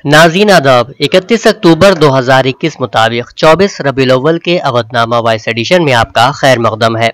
नाज़रीन आदाब। 31 अक्टूबर 2021 मुताबिक 24 रबीउल अव्वल के अवधनामा वॉइस एडिशन में आपका खैर मकदम है।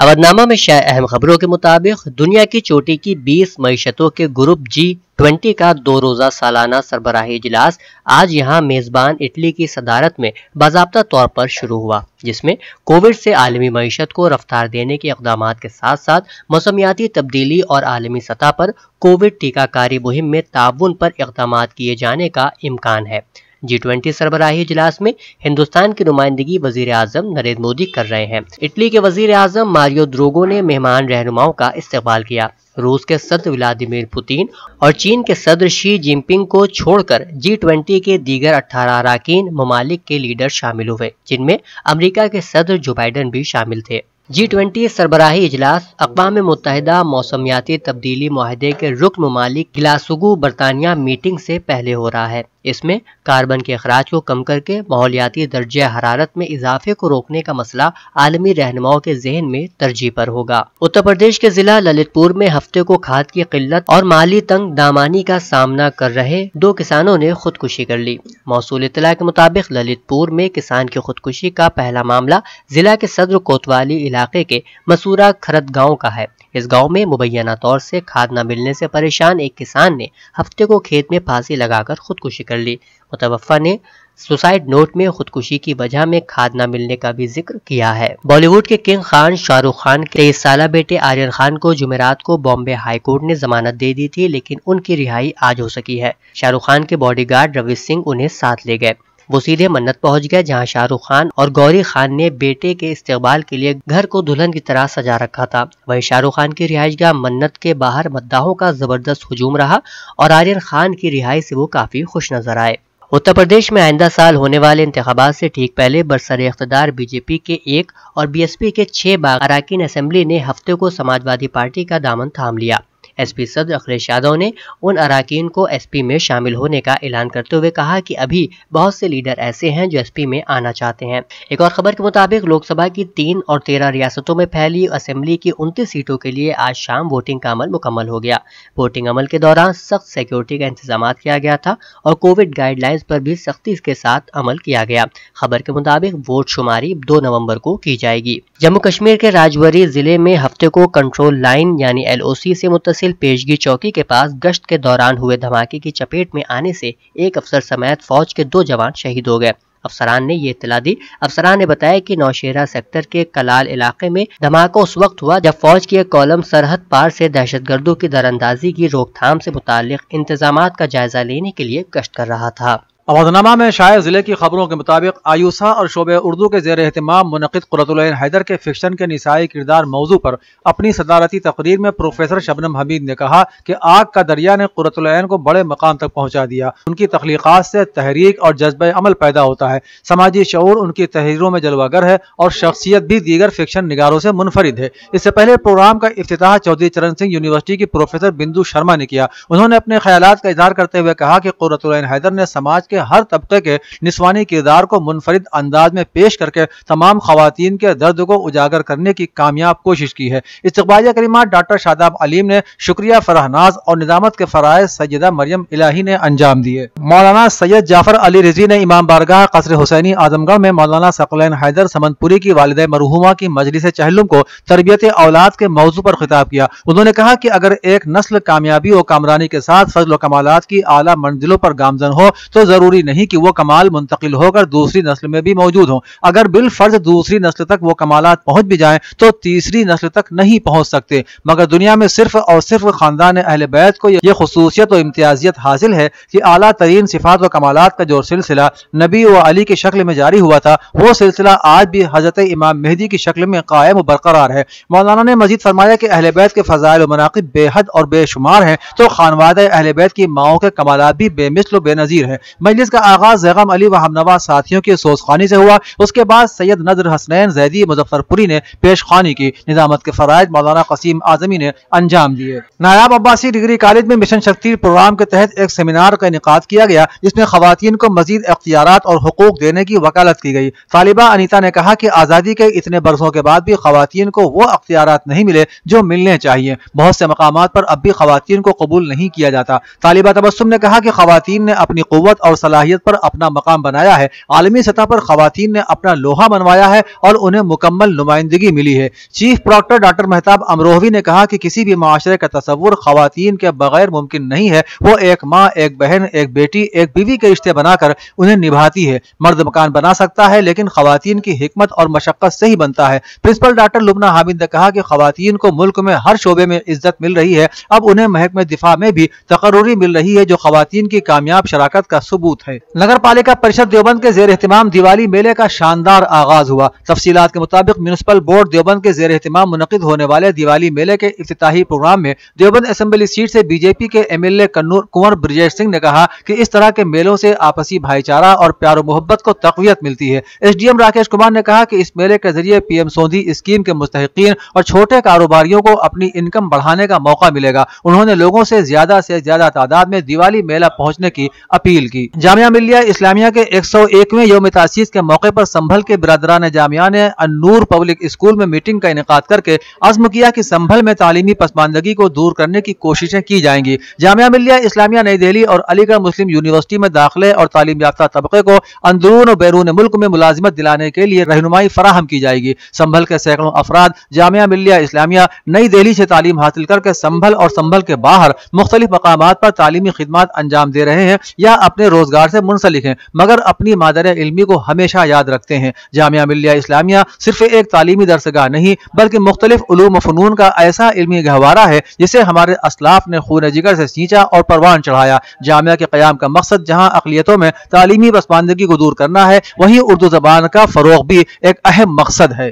अवधनामा में शाये अहम खबरों के मुताबिक दुनिया की चोटी की 20 मईशतों के ग्रुप G20 का 2 रोज़ा सालाना सरबराही इजलास आज यहाँ मेज़बान इटली की सदारत में बाज़ाब्ता तौर पर शुरू हुआ, जिसमें कोविड से आलमी मईशत को रफ्तार देने के इक़दामात के साथ साथ मौसमियाती तब्दीली और आलमी सतह पर कोविड टीकाकारी मुहिम में ताउन पर इक़दामात किए जाने का इम्कान है। G20 सरबराही इजलास में हिंदुस्तान की नुमाइंदगी वजीर आजम नरेंद्र मोदी कर रहे हैं। इटली के वजीर आजम मारियो ड्रोगो ने मेहमान रहनुमाओं का इस्तकबाल किया। रूस के सदर व्लादिमीर पुतिन और चीन के सदर शी जिनपिंग को छोड़कर G20 के दीगर 18 अराकीन ममालिक के लीडर शामिल हुए, जिनमें अमेरिका के सदर जो बाइडन भी शामिल थे। G20 सरबराही इजलास अक़वाम मुत्तहिदा मौसमियाती तब्दीली मुआहदे के रुकन ममालिक ग्लासगो बरतानिया मीटिंग से पहले हो रहा है। इसमें कार्बन के अखराज को कम करके माहौलियाती दर्जे हरारत में इजाफे को रोकने का मसला आलमी रहनुमाओं के जहन में तरजीह पर होगा। उत्तर प्रदेश के जिला ललितपुर में हफ्ते को खाद की किल्लत और माली तंग दामानी का सामना कर रहे 2 किसानों ने खुदकुशी कर ली। मौसूल इत्तला के मुताबिक ललितपुर में किसान की खुदकुशी का पहला मामला जिला के सदर कोतवाली इलाके के मसूरा खरद गाँव का है। इस गांव में मुबैना तौर से खाद न मिलने से परेशान एक किसान ने हफ्ते को खेत में फांसी लगाकर खुदकुशी कर ली। मुतवफ़ा ने सुसाइड नोट में खुदकुशी की वजह में खाद न मिलने का भी जिक्र किया है। बॉलीवुड के किंग खान शाहरुख खान के 23 साला बेटे आर्यन खान को जुमेरात को बॉम्बे हाई कोर्ट ने जमानत दे दी थी, लेकिन उनकी रिहाई आज हो सकी है। शाहरुख खान के बॉडीगार्ड रवि सिंह उन्हें साथ ले गए। वो सीधे मन्नत पहुंच गए, जहां शाहरुख खान और गौरी खान ने बेटे के इस्तकबाल के लिए घर को दुल्हन की तरह सजा रखा था। वहीं शाहरुख खान की रिहाइशगाह मन्नत के बाहर मद्दाहों का जबरदस्त हुजूम रहा और आर्यन खान की रिहाई से वो काफी खुश नजर आए। उत्तर प्रदेश में आइंदा साल होने वाले इंतखाबात से ठीक पहले बरसरे इख्तिदार बीजेपी के 1 और बीएसपी के 6 अराकीन असेंबली ने हफ्ते को समाजवादी पार्टी का दामन थाम लिया। एसपी सदर अखिलेश यादव ने उन अराकीन को एसपी में शामिल होने का ऐलान करते हुए कहा कि अभी बहुत से लीडर ऐसे हैं जो एसपी में आना चाहते हैं। एक और खबर के मुताबिक लोकसभा की 3 और 13 रियासतों में फैली असेंबली की 29 सीटों के लिए आज शाम वोटिंग का अमल मुकम्मल हो गया। वोटिंग अमल के दौरान सख्त सिक्योरिटी का इंतजाम किया गया था और कोविड गाइडलाइंस पर भी सख्ती के साथ अमल किया गया। खबर के मुताबिक वोट शुमारी 2 नवंबर को की जाएगी। जम्मू कश्मीर के राजौरी जिले में हफ्ते को कंट्रोल लाइन यानी LOC से मुत्तसिल पेशगी चौकी के पास गश्त के दौरान हुए धमाके की चपेट में आने से एक अफसर समेत फौज के 2 जवान शहीद हो गए। अफसरान ने ये इत्तला दी। अफसरान ने बताया कि नौशेरा सेक्टर के कलाल इलाके में धमाका उस वक्त हुआ जब फौज की एक कॉलम सरहद पार से दहशतगर्दों की दरअंदाजी की रोकथाम से मुताल्लिक इंतजामात का जायजा लेने के लिए गश्त कर रहा था। अवधनामा में शाये जिले की खबरों के मुताबिक आयूसा और शोबे उर्दू के ज़ेर एहतमाम मुनक़िद क़ुर्रतुल ऐन हैदर के फिक्शन के निसाई किरदार मौजू पर अपनी सदारती तकरीर में प्रोफेसर शबनम हमीद ने कहा कि आग का दरिया ने क़ुर्रतुल ऐन को बड़े मकाम तक पहुँचा दिया। उनकी तख्लीक़ात से तहरीक और जज्बे अमल पैदा होता है। समाजी शऊर उनकी तहरीरों में जलवागर है और शख्सियत भी दीगर फिक्शन निगारों से मुनफरिद है। इससे पहले प्रोग्राम का इफ्तिताह चौधरी चरण सिंह यूनिवर्सिटी की प्रोफेसर बिंदु शर्मा ने किया। उन्होंने अपने ख्यालात का इज़हार करते हुए कहा कि क़ुर्रतुल ऐन हैदर ने समाज के हर तबके के निस्वानी किरदार को मुनफरिद अंदाज में पेश करके तमाम खवातीन के दर्द को उजागर करने की कामयाब कोशिश की है। इस्तक़बालिया करीमात डॉक्टर शादाब अलीम ने शुक्रिया फरहनाज और निजामत के फराइज़ सैयदा मरियम इलाही ने अंजाम दिए। मौलाना सैयद जाफर अली रिजवी ने इमाम बारगाह कसर हुसैनी आजमगढ़ में मौलाना सकलैन हैदर समनपुरी की वालिदा मरहूमा की मजलिस चहलुम को तरबियत औलाद के मौजू पर खिताब किया। उन्होंने कहा कि अगर एक नस्ल कामयाबी और कामरानी के साथ फजल कमालात की आला मंजिलों पर गामजन हो तो जरूरी नहीं कि वो कमाल मुंतकिल होकर दूसरी नस्ल में भी मौजूद हों। अगर बिल फर्ज दूसरी नस्ल तक वो कमालात पहुंच भी जाएं तो तीसरी नस्ल तक नहीं पहुंच सकते। मगर दुनिया में सिर्फ और सिर्फ खानदान अहले बैत को यह खुसूसियत और इम्तियाजियत हासिल है कि आला तरीन सिफात व कमालात का जो सिलसिला नबी व अली की शक्ल में जारी हुआ था, वो सिलसिला आज भी हजरत इमाम मेहदी की शक्ल में कायम व बरकरार है। मौलाना ने मजीद फरमाया कि अहले बैत के फजाइल व मनाक़िब बेहद और बेशुमार हैं, तो खानवादा अहले बैत की माओं के कमालात भी बेमिसल व बेनज़ीर है। मैं مجلس کا آغاز زیغم علی و ہمنوا ساتھیوں کی سوزخوانی سے ہوا۔ اس کے بعد سید نذر حسنین زیدی مظفر پوری نے پیش خوانی کی۔ نظامت کے فرائض مولانا قسیم اعظمی نے انجام دیے۔ نایاب عباسی ڈگری کالج میں مشن شکتی پروگرام کے تحت ایک سیمینار کا انعقاد کیا گیا، جس میں خواتین کو مزید اختیارات اور حقوق دینے کی وکالت کی گئی۔ طالبہ انیتا نے کہا کہ آزادی کے اتنے برسوں کے بعد بھی خواتین کو وہ اختیارات نہیں ملے جو ملنے چاہیے۔ بہت سے مقامات پر اب بھی خواتین کو قبول نہیں کیا جاتا۔ طالبہ تبسم نے کہا کہ خواتین نے اپنی قوت اور صلاحیت پر اپنا مقام بنایا ہے۔ عالمی سطح پر خواتین نے اپنا لوہا منوایا ہے اور انہیں مکمل نمائندگی ملی ہے۔ Chief proctor doctor Mahtab Amrohvi نے کہا کہ کسی بھی معاشرے کا تصور خواتین کے بغیر ممکن نہیں ہے۔ وہ ایک ماں، ایک بہن، ایک بیٹی، ایک بیوی کے رشتے بنا کر انہیں نبھاتی ہے۔ مرد مکان بنا سکتا ہے لیکن خواتین کی حکمت اور مشقت سے ہی بنتا ہے۔ پرنسپل ڈاکٹر لبنہ حامد نے کہا کہ خواتین کو ملک میں ہر شعبے میں عزت مل رہی ہے۔ اب انہیں محکمہ دفاع میں بھی تقرری مل رہی ہے، جو خواتین کی کامیاب شراکت کا ثبوت ہے۔ نگر پالیکا پریشد دیوبند کے زیر اہتمام دیوالی میلے کا شاندار آغاز ہوا۔ تفصیلات کے مطابق میونسپل بورڈ دیوبند کے زیر اہتمام منعقد ہونے والے دیوالی میلے کے افتتاحی پروگرام میں دیوبند اسمبلی سیٹ سے بی جے پی کے ایم ایل اے کنور برجیش سنگھ نے کہا کہ اس طرح کے میلوں سے آپسی بھائی چارہ اور پیار و محبت کو تقویت ملتی ہے۔ S D M Rakesh Kumar نے کہا کہ اس میلے کے ذریعے پی ایم سوندھی اسکیم کے مستحقین اور چھوٹے کاروباریوں کو اپنی انکم بڑھانے کا موقع ملے گا۔ انہوں نے لوگوں سے زیادہ تعداد میں دیوالی میلہ پہنچنے کی اپیل کی۔ جامعہ ملیہ اسلامیہ کے 101ویں یوم تاسیس کے موقع پر سنبھل کے برادران جامعہ نے النور پبلک اسکول میں میٹنگ کا انعقاد کر کے عزم کیا کہ سنبھل میں تعلیمی پسماندگی کو دور کرنے کی کوششیں کی جائیں گی۔ جامعہ ملیہ اسلامیہ نئی دہلی اور علی گڑھ مسلم یونیورسٹی میں داخلے اور تعلیم یافتہ طبقے کو اندرون و بیرون ملک میں ملازمت دلانے کے لیے رہنمائی فراہم کی جائے گی۔ سنبھل کے سینکڑوں افراد جامعہ ملیہ اسلامیہ نئی دہلی سے تعلیم حاصل کر کے سنبھل اور سنبھل کے باہر مختلف مقامات پر تعلیمی خدمات انجام دے رہے ہیں یا اپنے روزگار سے منسلک ہیں، مگر اپنی مادر علمی کو ہمیشہ یاد رکھتے ہیں۔ جامعہ ملیہ اسلامیہ صرف ایک تعلیمی درسگاہ نہیں بلکہ مختلف علوم و فنون کا ایسا علمی گہوارہ ہے جسے ہمارے اسلاف نے خون جگر سے سینچا اور پروان چڑھایا۔ جامعہ کے قیام کا مقصد جہاں اقلیتوں میں تعلیمی پسماندگی کو دور کرنا ہے، وہیں اردو زبان کا فروغ بھی ایک اہم مقصد ہے۔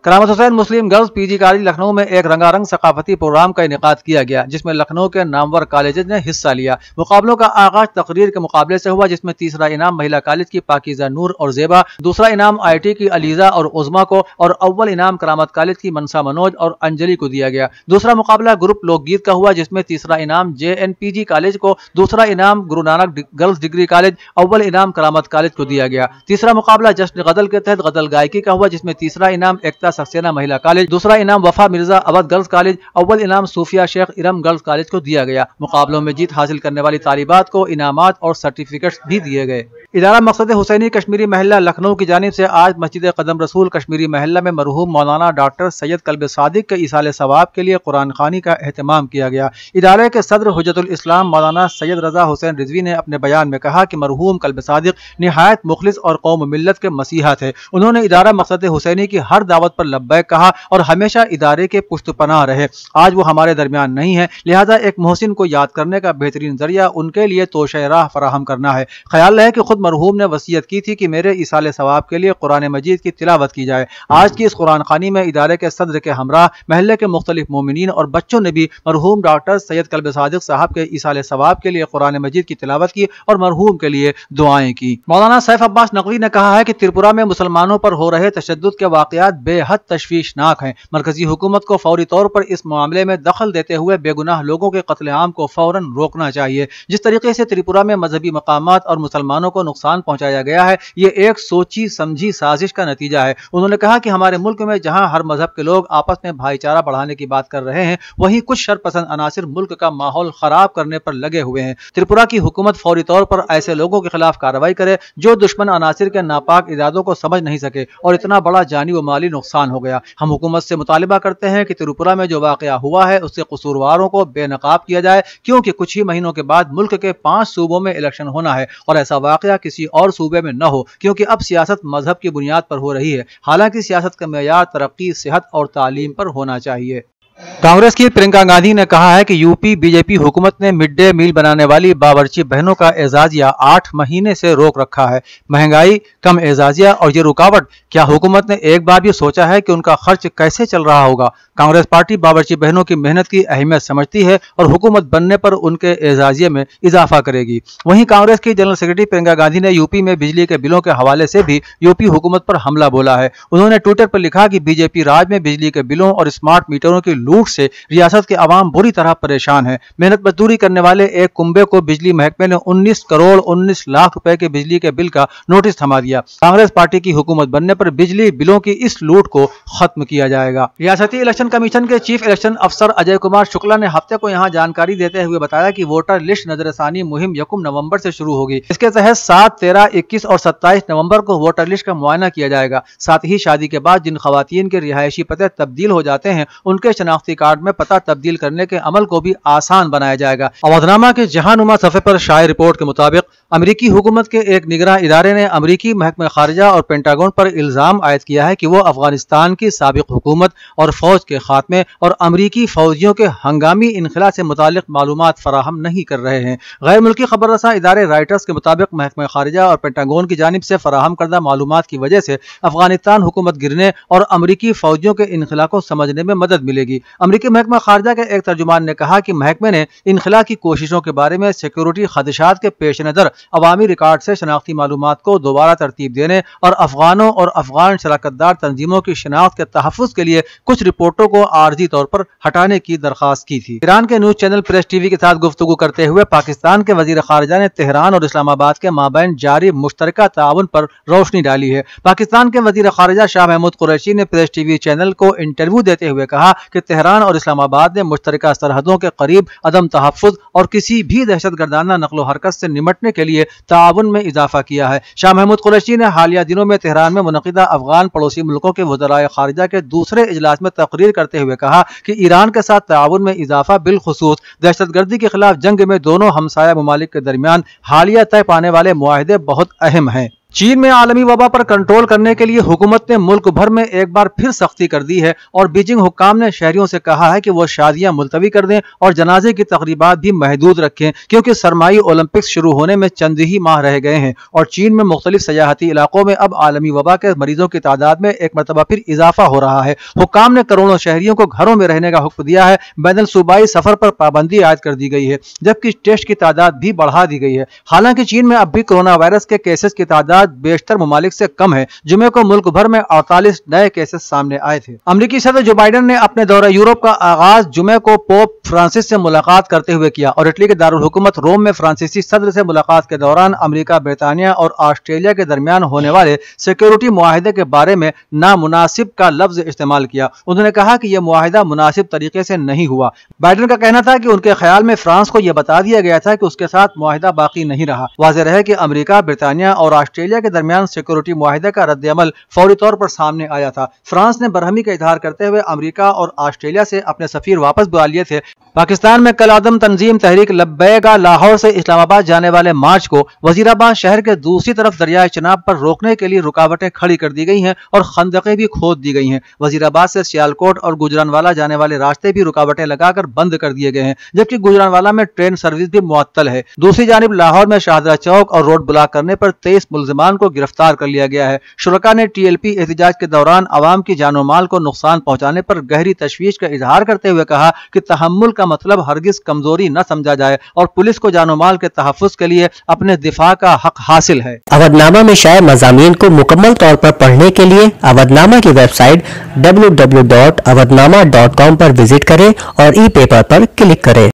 کرامت حسین مسلم گرلز پی جی کالج لکھنؤ میں ایک رنگا رنگ ثقافتی پروگرام کا انعقاد کیا گیا، جس میں لکھنؤ کے نامور کالجز نے حصہ لیا۔ مقابلوں کا آغاز تقریر کے مقابلے سے ہوا، جس میں تیسرا انعام مہیلا کالج کی پاکیزہ نور اور زیبا، دوسرا انعام آئی ٹی کی علیزہ اور عظما کو، اور اول انعام کرامت کالج کی منسا منوج اور انجلی کو دیا گیا۔ دوسرا مقابلہ گروپ لوک گیت کا ہوا، جس میں تیسرا انعام جے این پی جی کالج کو، دوسرا انعام Guru Nanak girls degree college, اول انعام کرامت کالج کو دیا گیا۔ تیسرا مقابلہ جشن غزل کے تحت غزل گائکی کا ہوا، جس میں تیسرا انعام ایکتا سکسینہ مہیلا کالج، دوسرا انعام وفا مرزا اودھ گرلز کالج، اول انعام صوفیہ شیخ ارم گرلز کالج کو دیا گیا۔ مقابلوں میں جیت حاصل کرنے والی طالبات کو انعامات اور سرٹیفکیٹس بھی دیے گئے۔ ادارہ مقصد حسینی کشمیری محلہ لکھنؤ کی جانب سے آج مسجد قدم رسول کشمیری محلہ میں مرحوم مولانا ڈاکٹر سید کلب صادق کے ایصال ثواب کے لیے قرآن خوانی کا اہتمام کیا گیا۔ ادارے کے صدر حجت الاسلام مولانا سید رضا حسین رضوی نے اپنے بیان میں کہا کہ مرحوم کلب صادق نہایت مخلص اور قوم و ملت کے مسیحا تھے۔ انہوں نے ادارہ مقصد حسینی کی ہر دعوت پر لبیک کہا اور ہمیشہ ادارے کے پشت پناہ رہے۔ آج وہ ہمارے درمیان نہیں ہے، لہذا ایک محسن کو یاد کرنے کا بہترین ذریعہ ان کے لیے توشہ راہ فراہم کرنا ہے۔ خیال رہے کہ خود مرحوم نے وصیت کی تھی کہ میرے ایصال ثواب کے لیے قرآن مجید کی تلاوت کی جائے۔ آج کی اس قرآن خوانی میں ادارے کے صدر کے ہمراہ محلے کے مختلف مومنین اور بچوں نے بھی مرحوم ڈاکٹر سید کلب صادق صاحب کے ایصال ثواب کے لیے قرآن مجید کی تلاوت کی اور مرحوم کے لیے دعائیں کی۔ مولانا سیف عباس نقوی نے کہا ہے کہ تریپورہ میں مسلمانوں پر ہو رہے تشدد کے واقعات بے حد تشویشناک ہیں۔ مرکزی حکومت کو فوری طور پر اس معاملے میں دخل دیتے ہوئے بے گناہ لوگوں کے قتل عام کو فوراً روکنا چاہیے۔ جس طریقے سے تریپورہ میں مذہبی مقامات اور مسلمانوں کو نقصان پہنچایا گیا ہے، یہ ایک سوچی سمجھی سازش کا نتیجہ ہے۔ انہوں نے کہا کہ ہمارے ملک میں جہاں ہر مذہب کے لوگ آپس میں بھائی چارہ بڑھانے کی بات کر رہے ہیں، وہیں کچھ شر پسند عناصر ملک کا ماحول خراب کرنے پر لگے ہوئے ہیں۔ تریپورہ کی حکومت فوری طور پر ایسے لوگوں کے خلاف کارروائی کرے جو دشمن عناصر کے ناپاک ارادوں کو سمجھ نہیں سکے اور اتنا بڑا جانی و مالی نقصان ہو گیا۔ ہم حکومت سے مطالبہ کرتے ہیں کہ تریپورہ میں جو واقعہ ہوا ہے اس سے قصورواروں کو بے نقاب کیا جائے، کیونکہ کچھ ہی مہینوں کے بعد ملک کے 5 صوبوں میں الیکشن ہونا ہے اور ایسا واقعہ کسی اور صوبے میں نہ ہو، کیونکہ اب سیاست مذہب کی بنیاد پر ہو رہی ہے، حالانکہ سیاست کا معیار ترقی، صحت اور تعلیم پر ہونا چاہیے۔ कांग्रेस की प्रियंका गांधी ने कहा है कि यूपी बीजेपी हुकूमत ने मिड डे मील बनाने वाली बावर्ची बहनों का एजाजिया 8 महीने से रोक रखा है। महंगाई, कम एजाजिया और ये रुकावट, क्या हुकूमत ने एक बार भी सोचा है कि उनका खर्च कैसे चल रहा होगा? कांग्रेस पार्टी बावर्ची बहनों की मेहनत की अहमियत समझती है और हुकूमत बनने पर उनके एजाजिये में इजाफा करेगी। वहीं कांग्रेस की जनरल सेक्रेटरी प्रियंका गांधी ने यूपी में बिजली के बिलों के हवाले से भी यूपी हुकूमत पर हमला बोला है। उन्होंने ट्विटर पर लिखा कि बीजेपी राज में बिजली के बिलों और स्मार्ट मीटरों की लूट से रियासत के अवाम बुरी तरह परेशान है। मेहनत मजदूरी करने वाले एक कुंबे को बिजली महकमे ने 19 करोड़ 19 लाख रुपए के बिजली के बिल का नोटिस थमा दिया। कांग्रेस पार्टी की हुकूमत बनने पर बिजली बिलों की इस लूट को खत्म किया जाएगा। रियासती इलेक्शन कमीशन के चीफ इलेक्शन अफसर अजय कुमार शुक्ला ने हफ्ते को यहां जानकारी देते हुए बताया कि वोटर लिस्ट नजरसानी मुहिम 1 नवंबर से शुरू होगी। इसके तहत 7, 13, 21 और 27 नवंबर को वोटर लिस्ट का मुआयना किया जाएगा। साथ ही शादी के बाद जिन खवातीन के रिहायशी पते तब्दील हो जाते हैं उनके शनाख्ती कार्ड में पता तब्दील करने के अमल को भी आसान बनाया जाएगा। अवधनामा के जहानुमा सफ़े पर शाये रिपोर्ट के मुताबिक अमेरिकी हुकूमत के एक निगरान इदारे ने अमेरिकी महकमे खारिजा और पेंटागन पर इल्जाम आयद किया है कि वो अफगानिस्तान की साबिक हुकूमत और फौज के खात्मे और अमेरिकी फौजियों के हंगामी इनखला से मुतालिक मालूमात फराहम नहीं कर रहे हैं। गैर मुल्की खबर रसा इदारे राइटर्स के मुताबिक महकमे खारिजा और पेंटागन की जानिब से फराहम करदा मालूमात की वजह से अफगानिस्तान हुकूमत गिरने और अमेरिकी फौजियों के इनखला को समझने में मदद मिलेगी। अमेरिकी महकमा खारिजा के एक तर्जुमान ने कहा कि महकमे ने इनखला की कोशिशों के बारे में सिक्योरिटी खदशात के पेश नज़र अवामी रिकॉर्ड से शनाख्ती मालूमात को दोबारा तरतीब देने और अफगानों और अफगान शराकतदार तंजीमों की शनाख्त के तहफ़्फ़ुज़ के लिए कुछ रिपोर्टों को आर्जी तौर पर हटाने की दरख्वास्त की थी। ईरान के न्यूज़ चैनल प्रेस टीवी के साथ गुफ्तगू करते हुए पाकिस्तान के वज़ीर ख़ारिजा ने तेहरान और इस्लामाबाद के माबैन जारी मुश्तरका ताउन पर रोशनी डाली है। पाकिस्तान के वज़ीर ख़ारिजा शाह महमूद कुरैशी ने प्रेस टीवी चैनल को इंटरव्यू देते हुए कहा कि तेहरान और इस्लामाबाद ने मुश्तरका सरहदों के करीब अदम तहफ़्फ़ुज़ और किसी भी दहशतगर्दाना नक़्लो हरकत से निमटने के लिए ताउन में इजाफा किया है। शाह महमूद कुरैशी ने हालिया दिनों में तेहरान में मुनक़िदा अफगान पड़ोसी मुल्कों के वज़राए ख़ारिजा के दूसरे इजलास में तक़रीर करते हुए कहा कि ईरान के साथ ताउन में इजाफा बिलखुसूस दहशतगर्दी के खिलाफ जंग में दोनों हमसाया ममालिक के दरमियान हालिया तय पाने वाले मुआहदे बहुत अहम हैं। चीन में आलमी वबा पर कंट्रोल करने के लिए हुकूमत ने मुल्क भर में एक बार फिर सख्ती कर दी है और बीजिंग हुक्काम ने शहरियों से कहा है कि वो शादियां मुलतवी कर दें और जनाजे की तकरीबात भी महदूद रखें क्योंकि सरमाई ओलंपिक्स शुरू होने में चंद ही माह रह गए हैं और चीन में मुख्तलिफ सयाहती इलाकों में अब आलमी वबा के मरीजों की तादाद में एक मरतबा फिर इजाफा हो रहा है। हुक्काम ने करोड़ों शहरियों को घरों में रहने का हुक्म दिया है। बैनुल सूबाई सफर पर पाबंदी आयद कर दी गई है जबकि टेस्ट की तादाद भी बढ़ा दी गई है। हालांकि चीन में अब भी कोरोना वायरस के केसेस की तादाद बेशतर ममालिक से कम है। जुमे को मुल्क भर में 48 नए केसेस सामने आए थे। अमेरिकी सदर जो बाइडेन ने अपने दौरे यूरोप का आगाज जुमे को पोप फ्रांसिस से मुलाकात करते हुए किया और इटली के दारुल हुकूमत रोम में फ्रांसीसी सदर से मुलाकात के दौरान अमेरिका, ब्रितानिया और ऑस्ट्रेलिया के दरमियान होने वाले सिक्योरिटी मुआहिदे के बारे में नामुनासिब का लफ्ज इस्तेमाल किया। उन्होंने कहा कि यह मुआहिदा मुनासिब तरीके से नहीं हुआ। बाइडेन का कहना था कि उनके ख्याल में फ्रांस को यह बता दिया गया था कि उसके साथ मुआहिदा बाकी नहीं रहा। वाज़ेह रहे कि अमेरिका, ब्रितानिया और ऑस्ट्रेलिया के दरमियान सिक्योरिटी मुआहिदे का रद्द अमल फौरी तौर पर सामने आया था। फ्रांस ने बरहमी का इजहार करते हुए अमेरिका और ऑस्ट्रेलिया से अपने सफीर वापस बुला लिए थे। पाकिस्तान में कल आदम तंजीम तहरीक लब्बैका लाहौर से इस्लामाबाद जाने वाले मार्च को वजीराबाद शहर के दूसरी तरफ दरियाए चिनाब पर रोकने के लिए रुकावटें खड़ी कर दी गई हैं और खंदकें भी खोद दी गई हैं। वजीराबाद से सियालकोट और गुजरानवाला जाने वाले रास्ते भी रुकावटें लगाकर बंद कर दिए गए हैं जबकि गुजरानवाला में ट्रेन सर्विस भी मुअत्तल है। दूसरी जानिब लाहौर में शाहदरा चौक और रोड ब्लॉक करने पर 23 मुल्जिमान को गिरफ्तार कर लिया गया है। शुरका ने टीएलपी एहतजाज के दौरान आवाम की जानो माल को नुकसान पहुंचाने पर गहरी तशवीश का इजहार करते हुए कहा कि तहम्मुल का मतलब हरगिज कमजोरी न समझा जाए और पुलिस को जानो माल के तहफ्फुज के लिए अपने दिफा का हक हासिल है। अवधनामा में शाये मज़ामीन को मुकम्मल तौर पर पढ़ने के लिए अवधनामा की वेबसाइट www.awadhnama.com पर विजिट करें और ई पेपर पर क्लिक करें।